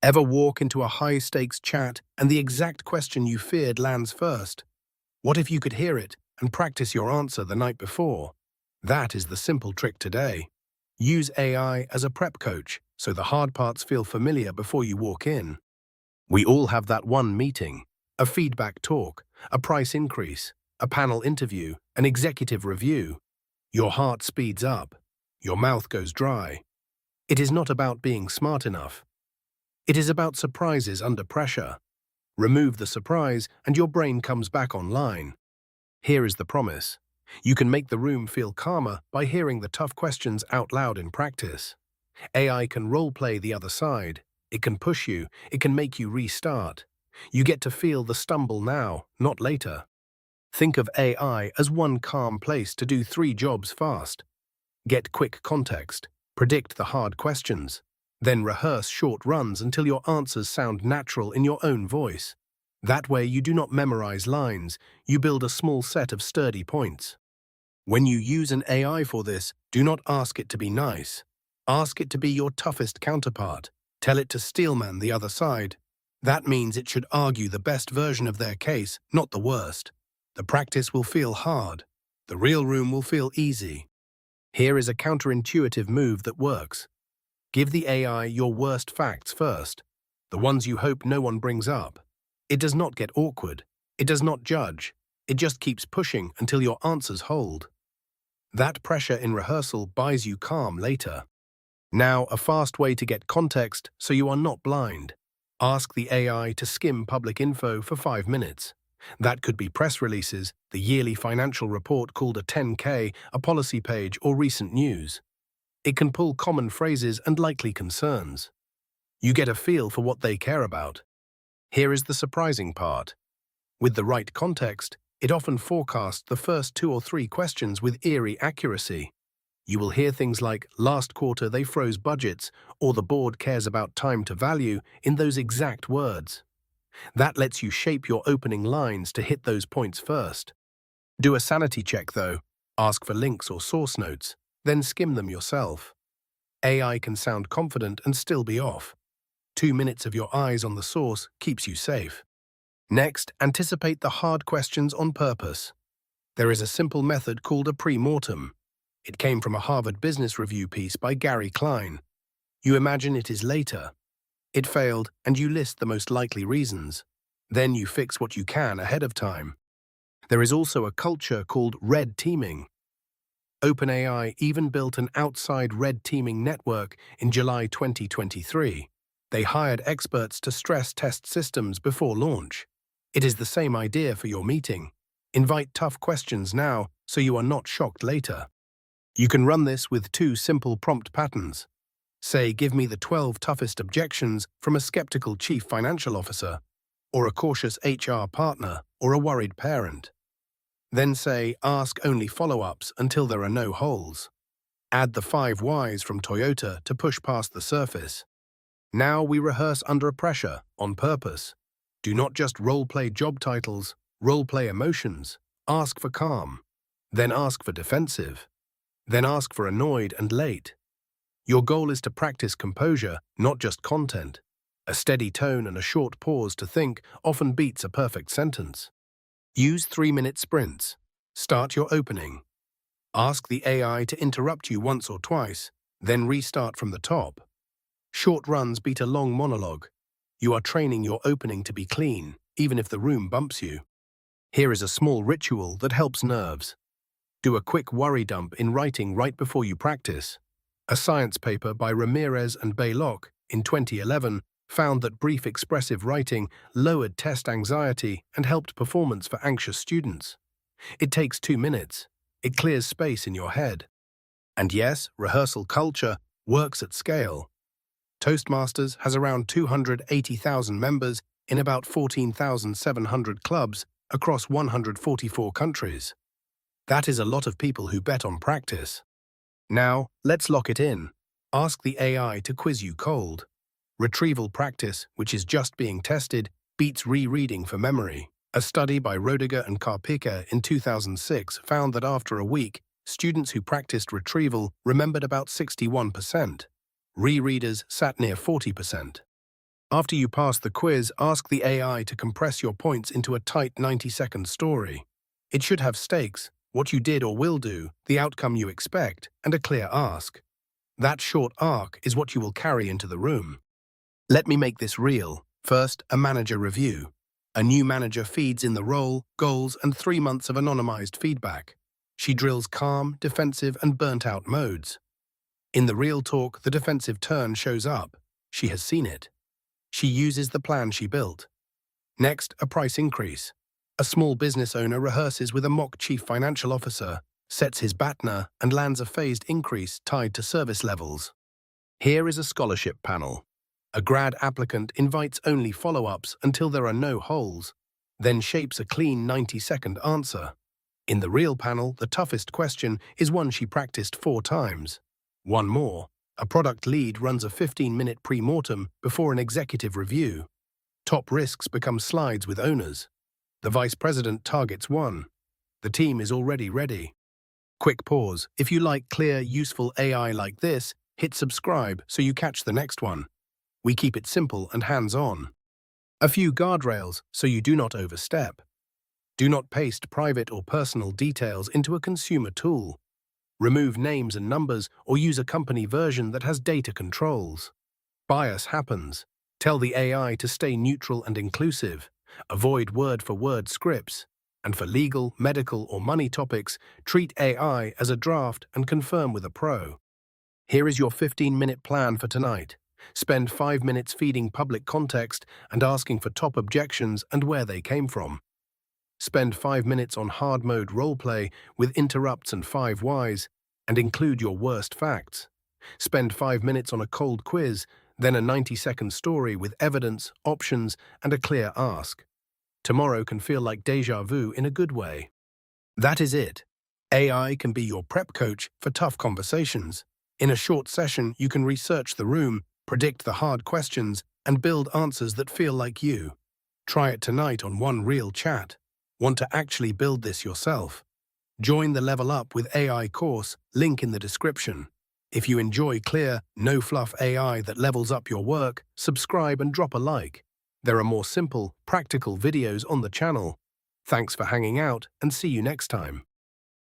Ever walk into a high-stakes chat and the exact question you feared lands first? What if you could hear it and practice your answer the night before? That is the simple trick today. Use AI as a prep coach so the hard parts feel familiar before you walk in. We all have that one meeting, a feedback talk, a price increase, a panel interview, an executive review. Your heart speeds up. Your mouth goes dry. It is not about being smart enough. It is about surprises under pressure. Remove the surprise and your brain comes back online. Here is the promise. You can make the room feel calmer by hearing the tough questions out loud in practice. AI can role-play the other side. It can push you. It can make you restart. You get to feel the stumble now, not later. Think of AI as one calm place to do 3 jobs fast. Get quick context. Predict the hard questions. Then rehearse short runs until your answers sound natural in your own voice. That way you do not memorize lines, you build a small set of sturdy points. When you use an AI for this, do not ask it to be nice. Ask it to be your toughest counterpart. Tell it to steelman the other side. That means it should argue the best version of their case, not the worst. The practice will feel hard. The real room will feel easy. Here is a counterintuitive move that works. Give the AI your worst facts first, the ones you hope no one brings up. It does not get awkward. It does not judge. It just keeps pushing until your answers hold. That pressure in rehearsal buys you calm later. Now, a fast way to get context so you are not blind. Ask the AI to skim public info for 5 minutes. That could be press releases, the yearly financial report called a 10K, a policy page, or recent news. It can pull common phrases and likely concerns. You get a feel for what they care about. Here is the surprising part. With the right context, it often forecasts the first 2 or 3 questions with eerie accuracy. You will hear things like, last quarter they froze budgets, or the board cares about time to value in those exact words. That lets you shape your opening lines to hit those points first. Do a sanity check though. Ask for links or source notes, then skim them yourself. AI can sound confident and still be off. 2 minutes of your eyes on the source keeps you safe. Next, anticipate the hard questions on purpose. There is a simple method called a pre-mortem. It came from a Harvard Business Review piece by Gary Klein. You imagine it is later. It failed, and you list the most likely reasons. Then you fix what you can ahead of time. There is also a culture called red teaming. OpenAI even built an outside red teaming network in July 2023. They hired experts to stress test systems before launch. It is the same idea for your meeting. Invite tough questions now so you are not shocked later. You can run this with 2 simple prompt patterns. Say, give me the 12 toughest objections from a skeptical chief financial officer, or a cautious HR partner, or a worried parent. Then say, ask only follow-ups until there are no holes. Add the 5 whys from Toyota to push past the surface. Now we rehearse under pressure, on purpose. Do not just role-play job titles, role-play emotions. Ask for calm. Then ask for defensive. Then ask for annoyed and late. Your goal is to practice composure, not just content. A steady tone and a short pause to think often beats a perfect sentence. Use 3-minute sprints. Start your opening. Ask the AI to interrupt you once or twice, then restart from the top. Short runs beat a long monologue. You are training your opening to be clean, even if the room bumps you. Here is a small ritual that helps nerves. Do a quick worry dump in writing right before you practice. A science paper by Ramirez and Baylock in 2011 found that brief expressive writing lowered test anxiety and helped performance for anxious students. It takes 2 minutes. It clears space in your head. And yes, rehearsal culture works at scale. Toastmasters has around 280,000 members in about 14,700 clubs across 144 countries. That is a lot of people who bet on practice. Now, let's lock it in. Ask the AI to quiz you cold. Retrieval practice, which is just being tested, beats rereading for memory. A study by Roediger and Karpika in 2006 found that after a week, students who practiced retrieval remembered about 61%. Rereaders sat near 40%. After you pass the quiz, ask the AI to compress your points into a tight 90-second story. It should have stakes, what you did or will do, the outcome you expect, and a clear ask. That short arc is what you will carry into the room. Let me make this real. First, a manager review. A new manager feeds in the role, goals, and 3 months of anonymized feedback. She drills calm, defensive, and burnt-out modes. In the real talk, the defensive turn shows up. She has seen it. She uses the plan she built. Next, a price increase. A small business owner rehearses with a mock chief financial officer, sets his BATNA, and lands a phased increase tied to service levels. Here is a scholarship panel. A grad applicant invites only follow-ups until there are no holes, then shapes a clean 90-second answer. In the real panel, the toughest question is one she practiced 4 times. One more. A product lead runs a 15-minute pre-mortem before an executive review. Top risks become slides with owners. The vice president targets 1. The team is already ready. Quick pause. If you like clear, useful AI like this, hit subscribe so you catch the next one. We keep it simple and hands-on. A few guardrails so you do not overstep. Do not paste private or personal details into a consumer tool. Remove names and numbers or use a company version that has data controls. Bias happens. Tell the AI to stay neutral and inclusive. Avoid word-for-word scripts. And for legal, medical, or money topics, treat AI as a draft and confirm with a pro. Here is your 15-minute plan for tonight. Spend 5 minutes feeding public context and asking for top objections and where they came from. Spend 5 minutes on hard mode roleplay with interrupts and 5 whys, and include your worst facts. Spend 5 minutes on a cold quiz, then a 90-second story with evidence, options, and a clear ask. Tomorrow can feel like déjà vu in a good way. That is it. AI can be your prep coach for tough conversations. In a short session, you can research the room, predict the hard questions, and build answers that feel like you. Try it tonight on one real chat. Want to actually build this yourself? Join the Level Up with AI course, link in the description. If you enjoy clear, no-fluff AI that levels up your work, subscribe and drop a like. There are more simple, practical videos on the channel. Thanks for hanging out and see you next time.